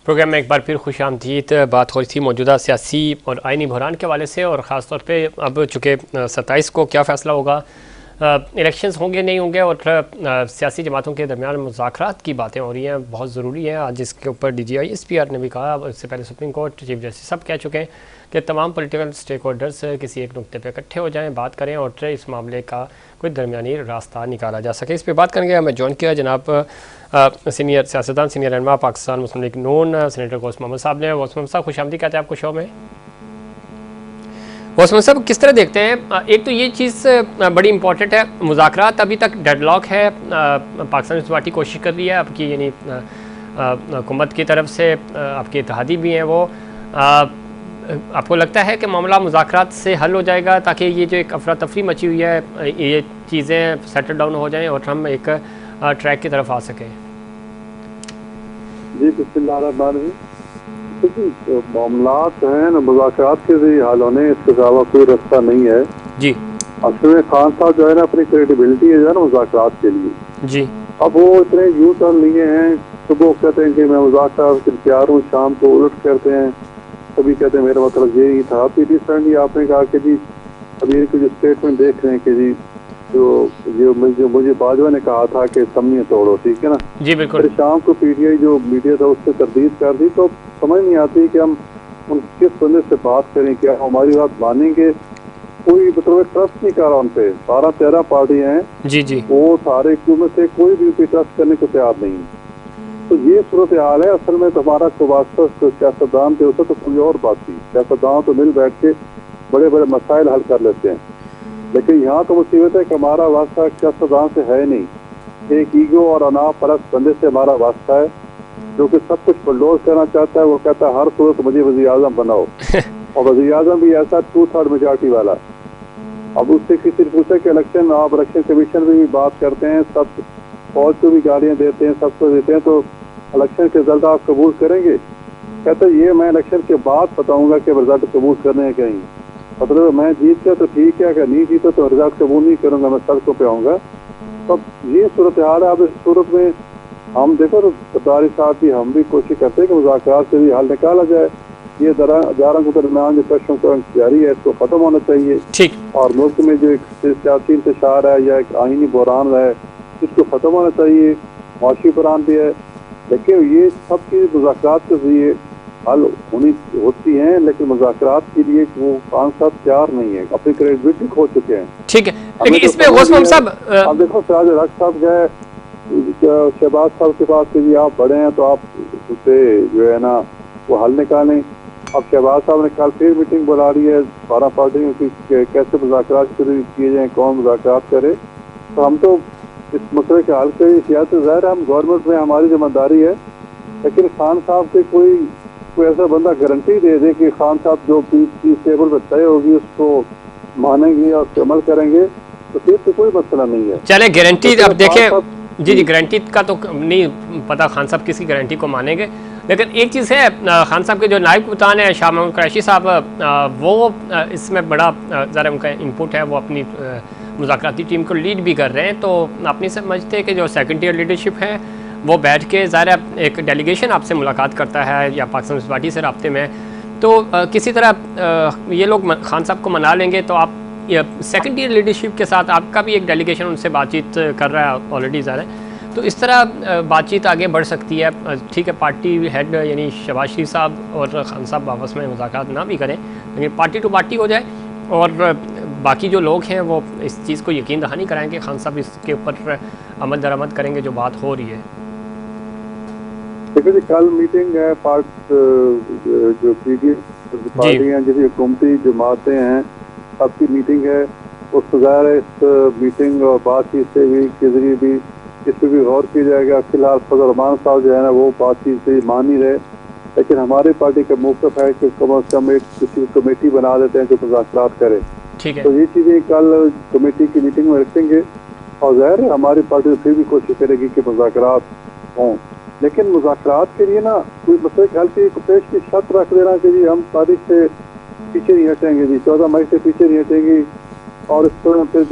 Programme में एक बार फिर खुश आमदीद। बात हो रही थी मौजूदा सियासी और आइनी बहरान के हवाले से, और ख़ास तौर पे अब चूँकि 27 को क्या फ़ैसला होगा, इलेक्शंस होंगे नहीं होंगे, और सियासी जमातों के दरमियान मुज़ाकरात की बातें हो रही हैं, बहुत ज़रूरी है। आज इसके ऊपर DGI SPR ने भी कहा, इससे पहले सुप्रीम कोर्ट चीफ जस्टिस सब कह चुके हैं कि तमाम पॉलिटिकल स्टेक होल्डर्स किसी एक नुक्ते पर इकट्ठे हो जाएँ, बात करें और इस मामले का कोई दरमियानी रास्ता निकाला जा सके। इस पर बात करेंगे। हमें जॉइन किया जनाब सीनियर सियासतदान, सीनियर रहनुमा पाकिस्तान मुस्लिम लीग नून, सेनेटर गौस मोहम्मद साहब ने। गौस मोहम्मद साहब, खुशामदी कहते हैं आपको शो में। गौस मोहम्मद साहब, किस तरह देखते हैं, एक तो ये चीज़ बड़ी इंपॉर्टेंट है, मुज़ाकरात अभी तक डेडलॉक है, पाकिस्तान इस पार्टी कोशिश कर रही है आपकी, यानी हुकूमत की तरफ से आपके इत्तेहादी भी हैं वो, आपको लगता है कि मामला मुज़ाकरात से हल हो जाएगा ताकि ये जो एक अफरा तफरी मची हुई है ये चीज़ें सेटल डाउन हो जाएं और हम एक ट्रैक की तरफ आ सकें? जी बिस्मिल्लाहिर्रहमानिर्रहीम। मामला हैं ना मुज़ाकरात के भी हल होने, इसके अलावा कोई रास्ता नहीं है जी। असल में खान साहब जो है ना अपनी क्रेडिबिलिटी है ना मुज़ाकरात के लिए जी। अब वो इतने यू टर्न लिए हैं, सुबह कहते हैं कि मैं मुज़ाकरात के तैयार हूँ, शाम को उलट करते हैं, कभी कहते हैं मेरा मतलब यही था। अभी रिसेंटली आपने कहा कि जी अभी इनके जो स्टेटमेंट देख रहे हैं कि जी जो मुझे बाजवा ने कहा था कि समझिए तोड़ो, ठीक है ना जी बिल्कुल। फिर शाम को PTI जो मीडिया था उससे तरदीद कर दी, तो समझ नहीं आती कि हम उन किस बंदे से बात करें, क्या हमारी बात मानेंगे। कोई मतलब ट्रस्ट नहीं कर रहा उन पे। 12-13 पार्टियां हैं जी जी, वो सारे में से कोई भी उन ट्रस्ट करने को तैयार नहीं। तो ये सूरत हाल है। असल में तो हमारा वास्ता सियासतदान थे उससे तो कोई और बात थी। सियासतदान तो मिल बैठ के बड़े बड़े मसाइल हल कर लेते हैं, लेकिन यहाँ तो मुसीबत है कि हमारा वास्ता सियासतदान से है नहीं। एक ईगो और अनाप परस्त बंदे से हमारा वास्ता है जो कि सब कुछ बलडोज करना चाहता है। वो कहता है हर सूरत मुझे वज़ीर आज़म बनाओ और वज़ीर आज़म भी ऐसा 2/3 मेजॉरिटी वाला। अब उससे किसी ने पूछा कि इलेक्शन आप इलेक्शन कमीशन में भी बात करते हैं, सब फौज को भी गालियाँ देते हैं, सबको देते हैं, तो इलेक्शन के रिजल्ट आप कबूल करेंगे? कहते ये मैं इलेक्शन के बाद बताऊंगा कि रिजल्ट कबूल करने हैं कहीं। मतलब मैं जीत गया तो ठीक है, अगर नहीं जीता तो रिजल्ट कबूल नहीं करूंगा, मैं सड़कों पे आऊंगा। तो ये सूरत हाल है। अब इस सूरत में हम देखो तो सरदारी साहब भी हम भी कोशिश करते हैं कि मुज़ाकरात से भी हल निकाला जाए। ये हज़ारों के दरमियान जो कशम जारी है इसको ख़त्म होना चाहिए, ठीक। और मुल्क में जो एक सियासी इंतशार है या एक आइनी बहरान है इसको ख़त्म होना चाहिए। माशी बहरान भी है, लेकिन ये सब चीज़ मुज़ाकरात के जरिए हल होती हैं, लेकिन मुज़ाकरात के लिए वो खान साहब तैयार नहीं है, अपनी क्रेडिबिलिटी खो चुके हैं। ठीक है, लेकिन इसमें गौस मोहम्मद साहब अब देखो सिराज हक साहब गए शहबाज साहब के पास कि जी आप बड़े हैं तो आप उससे जो है ना वो हल निकालें। अब शहबाज साहब ने कल फिर मीटिंग बुला रही है 12 पार्टियों की, कैसे मुज़ाकरात शुरू किए जाएँ, कौन मुज़ाकरात करे। तो हम तो इस मसले के हल के सियासत ज़ाहिर हम गवर्नमेंट में हमारी जिम्मेदारी है, लेकिन खान साहब से कोई ऐसा बंदा गारंटी दे दे कि खान साहब जो चीज टेबल पर तय होगी उसको मानेंगे और अमल करेंगे, तो फिर तो कोई मसला नहीं है। चले गारंटी अब देखें जी गारंटी का तो नहीं पता खान साहब किसकी गारंटी को मानेंगे, लेकिन एक चीज़ है, खान साहब के जो नायब कप्तान है शाह महमूद कुरैशी साहब, वो इसमें बड़ा ज़रा उनका इनपुट है, वो अपनी मुज़ाकराती टीम को लीड भी कर रहे हैं। तो अपनी समझते हैं कि जो सेकंड ईयर लीडरशिप है वो बैठ के ज़ाहिर एक डेलीगेशन आपसे मुलाकात करता है या पाकिस्तान पीपल्स पार्टी से राब्ते में, तो किसी तरह ये लोग खान साहब को मना लेंगे, तो आप सेकंड ईयर लीडरशिप के साथ आपका भी एक डेलीगेशन उनसे बातचीत कर रहा है ऑलरेडी ज़ाहिर है, तो इस तरह बातचीत आगे बढ़ सकती है। ठीक है, पार्टी हेड यानी शहबाज शरीफ साहब और खान साहब आपस में मुज़ाकरात ना भी करें, लेकिन पार्टी टू पार्टी हो जाए और बाकी जो लोग हैं वो इस चीज़ को यकीन दहानी कराएंगे, खान साहब इसके ऊपर अमल दरामद करेंगे जो बात हो रही है। देखिए कल मीटिंग है जो पार्टी हैं जिसकी हुकूमती जमातें हैं सबकी मीटिंग है। उस ज़ाहिर इस मीटिंग और बातचीत से भी के जरिए भी इस पर भी गौर किया जाएगा। फिलहाल फजल रहमान साहब जो है ना वो बातचीत से मान नहीं रहे, लेकिन हमारी पार्टी का मौक़िफ़ है कि कम अज़ कम एक किसी कमेटी बना देते हैं जो मुज़ाकरात करे। ठीक है, तो ये चीज़ें कल कमेटी की मीटिंग में रखेंगे और ज़ाहिर है हमारी पार्टी फिर भी कोशिश करेगी कि मुज़ाकरात हों, लेकिन मुज़ाकरात के लिए ना कोई मसले हल की पेश की शर्त रख देना कि जी हम तारीख से पीछे नहीं हटेंगे, जी 14 मई से पीछे नहीं हटेंगे, और इस तरह फिर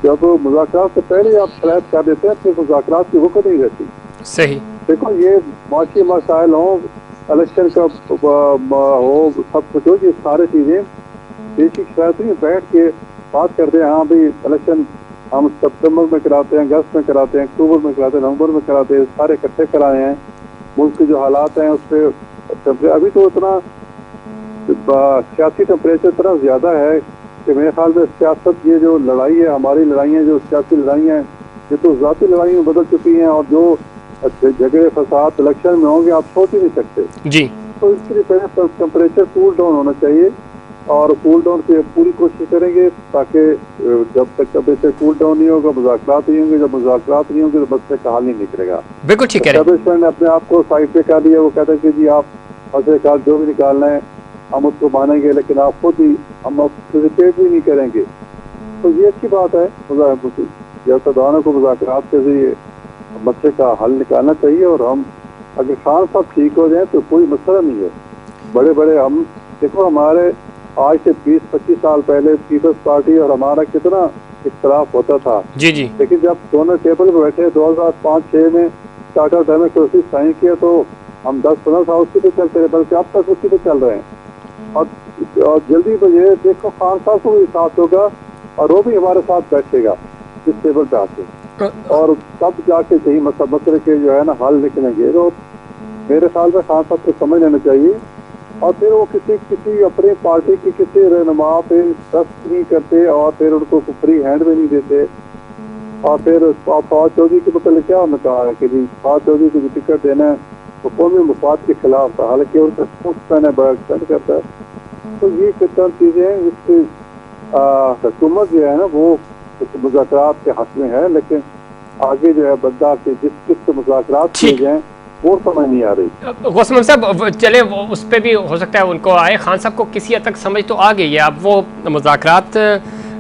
जब मुज़ाकरात से पहले आप फ्लैट कर देते हैं फिर मुज़ाकरात की वक़्त नहीं रहती। सही। देखो ये माशी मसाइल हों, इलेक्शन का हो, सब कुछ हो, ये सारी चीज़ें देश की शरारत नहीं, बैठ के बात करते हैं। हाँ भाई इलेक्शन हम सितंबर में कराते हैं, अगस्त में कराते हैं, अक्टूबर में कराते हैं, नवंबर में कराते हैं, सारे इकट्ठे कराए हैं। मुल्क के जो हालात हैं उस पर अभी तो इतना सियासी टेम्परेचर इतना ज़्यादा है कि मेरे ख्याल में सियासत, ये जो लड़ाई है, हमारी लड़ाइयाँ जो सियासी लड़ाइयाँ हैं, ये तो ज़ाती लड़ाई में बदल चुकी हैं। और जो झगड़े फसाद इलेक्शन में होंगे आप सोच ही नहीं सकते जी। तो इसके लिए पहले टेम्परेचर कूल डाउन होना चाहिए, और कूल डाउन की पूरी कोशिश करेंगे ताकि जब तक टेम्परेचर कूल डाउन नहीं होगा मुज़ाकरात नहीं होंगे, जब मुज़ाकरात नहीं होंगे तो मसले का हल नहीं निकलेगा। बिल्कुल ठीक है। एस्टेब्लिशमेंट ने अपने आप को साइड पे कर लिया, वो कहते हैं कि जी आप मसले का जो भी निकालना है हम उसको मानेंगे, लेकिन आप खुद ही हम पार्टिसिपेट भी नहीं करेंगे। तो ये अच्छी बात है, सियासतदानों को मुज़ाकरात के जरिए मसले का हल निकालना चाहिए। और हम अगर खान साहब ठीक हो जाए तो कोई मसला नहीं है। बड़े बड़े हम देखो, हमारे आज से 20-25 साल पहले पीपल्स पार्टी और हमारा कितना इख्तलाफ होता था। जी जी। लेकिन जब दोनों टेबल पर बैठे 2005-6 में चार्टर डेमोक्रेसी साइन किया तो हम 10-15 साल उसी पे चलते रहे, बल्कि अब तक उसी पे चल रहे हैं। और जल्दी तो ये देखो खान साहब को भी साथ होगा और वो भी हमारे साथ बैठेगा इस टेबल पे आके, और तब जाके सही मसले के जो है ना हल निकलेंगे। तो मेरे ख्याल में खान साहब को समझ लेना चाहिए, और फिर वो किसी अपनी पार्टी की किसी रहनुमा पे ट्रस्ट नहीं करते, और फिर उनको फ्री हैंड में नहीं देते। और फिर फवाद चौधरी के मतलब क्या उन्होंने कहा है कि जी फवाद चौधरी को टिकट देना है तो कौमी मफाद के खिलाफ था, हालांकि उनका स्पोक्समैन है, बड़ा एक्सपेंड करता है। तो ये कितनी चीज़ें हैं जिसकी हुकूमत जो है ना वो मुज़ाकरात के हक में है, लेकिन आगे जो है बंदा के जिस मुज़ाकरात किए जाएँ वो समझ नहीं आ रही। गौसम साहब चले उस पर भी हो सकता है उनको आए, खान साहब को किसी हद तक समझ तो आ गई है। अब वो मुज़ाकरात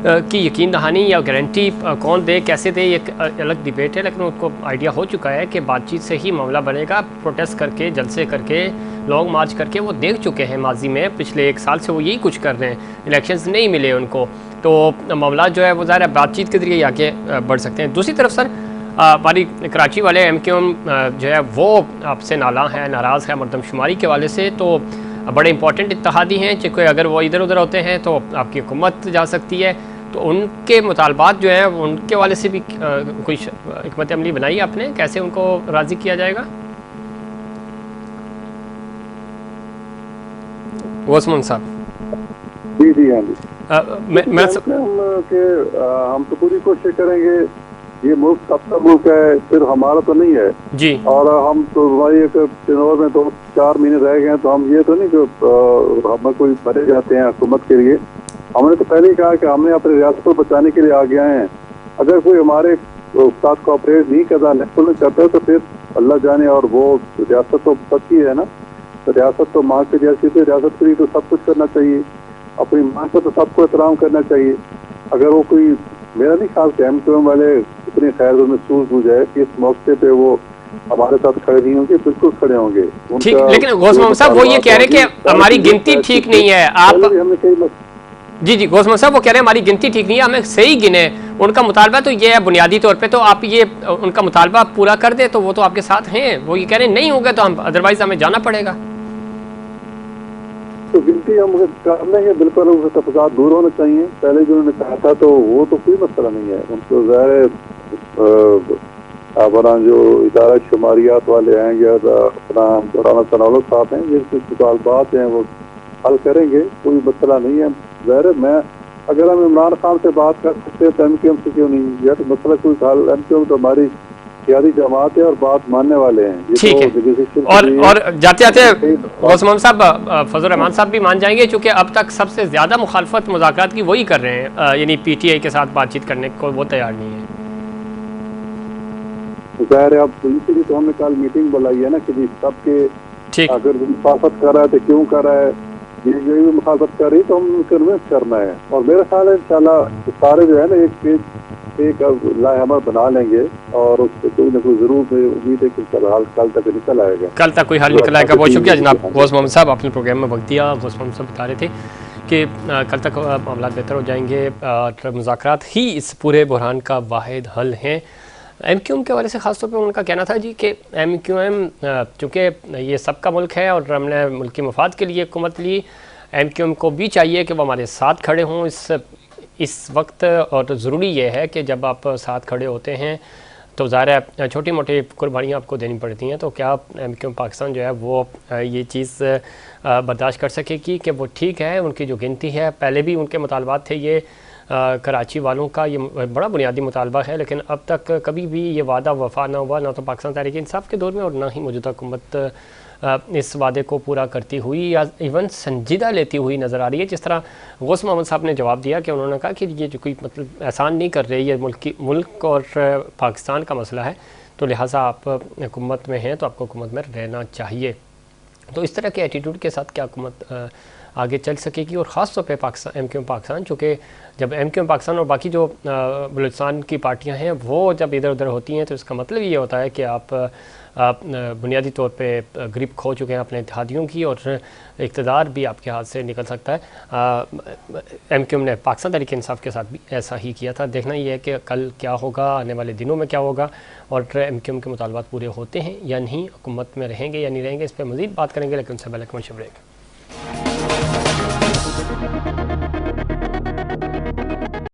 की यकीन दहानी या गारंटी कौन दे कैसे दे ये अलग डिबेट है, लेकिन उनको आइडिया हो चुका है कि बातचीत से ही मामला बनेगा। प्रोटेस्ट करके, जलसे करके, लॉन्ग मार्च करके वो देख चुके हैं माजी में, पिछले 1 साल से वो यही कुछ कर रहे हैं। इलेक्शंस नहीं मिले उनको, तो मामला जो है वो ज़ाहिर है बातचीत के जरिए आगे बढ़ सकते हैं। दूसरी तरफ सर हमारी कराची वाले MQM जो है वो आपसे नाला है, नाराज़ है मरदमशुमारी के वाले से, तो बड़े इंपॉर्टेंट इत्तेहादी हैं, चाहे अगर वो इधर उधर होते हैं तो आपकी हुकूमत जा सकती है। तो उनके मुतालबात जो हैं उनके वाले से भी कोई हिकमत अमली बनाई आपने, कैसे उनको राज़ी किया जाएगा? गौसम साहब। जी जी हाँ जी, हम तो पूरी कोशिश करेंगे। ये मुल्क सबका मुल्क है, सिर्फ हमारा तो नहीं है जी। और हम तो भाई एक चुनाव में 2-4 महीने रह गए तो हम ये तो नहीं जो हम कोई भरे जाते हैं हुकूमत के लिए। हमने तो पहले ही कहा कि हमने अपनी रियासत को बचाने के लिए आगे आए हैं। अगर कोई हमारे साथ कोऑपरेट नहीं करता, नेक्स्ट नहीं करता, तो फिर अल्लाह जाने। और वो रियासत तो सबकी है ना, तो रियासत तो माँ की जैसी, तो रियासत के लिए तो सब कुछ करना चाहिए, अपनी माँ को तो सबको एहतराम करना चाहिए। अगर वो कोई, मेरा नहीं ख्याल कि MQM वाले इतनी खैर महसूस हो जाए कि इस मौके पे वो हमारे साथ खड़े नहीं होंगे, बिल्कुल खड़े होंगे। ठीक, लेकिन गौसम साहब वो ये कह रहे हैं कि हमारी गिनती ठीक नहीं है। आप जी जी गौसम साहब वो कह रहे हैं हमारी गिनती ठीक नहीं है, हमें सही गिने। उनका मुतालबा तो ये है बुनियादी तौर पे, तो आप ये उनका मुतालबा पूरा कर दे तो वो तो आपके साथ हैं। वो ये कह रहे हैं नहीं होगा तो हम अदरवाइज हमें जाना पड़ेगा। तो गिनती हम कर लेंगे, बिल्कुल उसका तफसाद दूर होना चाहिए। पहले जो उन्होंने कहा था तो वो तो कोई मसला नहीं है। उनको ज़ाहिर अपना जो इदारा शुमारियात वाले हैं या अपना राना सनाउल्लाह साहब हैं, जिनके मुतालबात हैं वो हल करेंगे, कोई मसला नहीं है। ज़ाहिर मैं अगर हम इमरान खान से बात कर सकते हैं तो MQM से क्यों नहीं? या तो मसला कोई हल, MQM तो हमारी सियासी जमात है और बात मानने वाले हैं। ठीक है। और जाते जाते गौसम साहब फजल रहमान साहब भी मान जाएंगे, चूँकि अब तक सबसे ज़्यादा मुखालफत मुज़ाकरात की वही कर रहे हैं, यानी PTI के साथ बातचीत करने को वो तैयार नहीं है। ज़ाहिर है, अब इसीलिए तो हमने कल मीटिंग बुलाई है ना कि जी सबके अगर मुखालफत कर रहा है तो क्यों कर रहा है, ये भी मुखालफत कर रही तो हम कन्विंस करना है। और मेरा ख्याल है इंशाल्लाह सारे जो है ना एक पेज एक लाएहमर बना लेंगे और उससे कोई ना कोई जरूर उम्मीद है कि कल तक निकल आएगा। कल तक कोई हल निकल आएगा। बहुत शुक्रिया जनाब गौस मोहम्मद साहब, अपने प्रोग्राम में वक्त दिया। गौस मोहम्मद साहब बता रहे थे कि कल तक मामला बेहतर हो जाएंगे। मुज़ाकरात ही इस पूरे बहरान का वाहिद हल हैं। एमक्यूएम के हवाले से ख़ास तौर पे उनका कहना था जी कि एमक्यूएम चूँकि ये सबका मुल्क है और हमने मुल्की मफाद के लिए हुकूमत ली, एमक्यूएम को भी चाहिए कि वो हमारे साथ खड़े हों इस वक्त। और ज़रूरी ये है कि जब आप साथ खड़े होते हैं तो ज़ाहिर है छोटी मोटी कुर्बानियाँ आपको देनी पड़ती हैं। तो क्या एमक्यूएम पाकिस्तान जो है वो ये चीज़ बर्दाश्त कर सकेगी कि वो ठीक है, उनकी जो गिनती है, पहले भी उनके मुतालबात थे ये कराची वालों का, ये बड़ा बुनियादी मुतालबा है, लेकिन अब तक कभी भी ये वादा वफा ना हुआ, ना तो पाकिस्तान तहरीक इंसाफ के दौर में और ना ही मौजूदा हुकूमत इस वादे को पूरा करती हुई या इवन संजीदा लेती हुई नज़र आ रही है। जिस तरह गौस मोहम्मद साहब ने जवाब दिया कि उन्होंने कहा कि ये जो कोई मतलब एहसान नहीं कर रही है, मुल्क और पाकिस्तान का मसला है, तो लिहाजा आप हुकूमत में हैं तो आपको हुकूमत में रहना चाहिए। तो इस तरह के एटीट्यूड के साथ क्या हुकूमत आगे चल सकेगी? और ख़ास तौर पे पाकिस्तान एमक्यूएम पाकिस्तान, चूँकि जब एमक्यूएम पाकिस्तान और बाकी जो बलूचिस्तान की पार्टियां हैं वो जब इधर उधर होती हैं तो इसका मतलब ये होता है कि आप बुनियादी तौर पे ग्रिप खो चुके हैं अपने इत्तेहादियों की और इक़्तिदार भी आपके हाथ से निकल सकता है। एमक्यूएम ने पाकिस्तान तहरीक इंसाफ के साथ भी ऐसा ही किया था। देखना ये है कि कल क्या होगा, आने वाले दिनों में क्या होगा और एमक्यूएम के मुतालबात पूरे होते हैं या नहीं, हुकूमत में रहेंगे या नहीं रहेंगे, इस पर मज़ीद बात करेंगे, लेकिन उससे पहले कमर्शियल ब्रेक।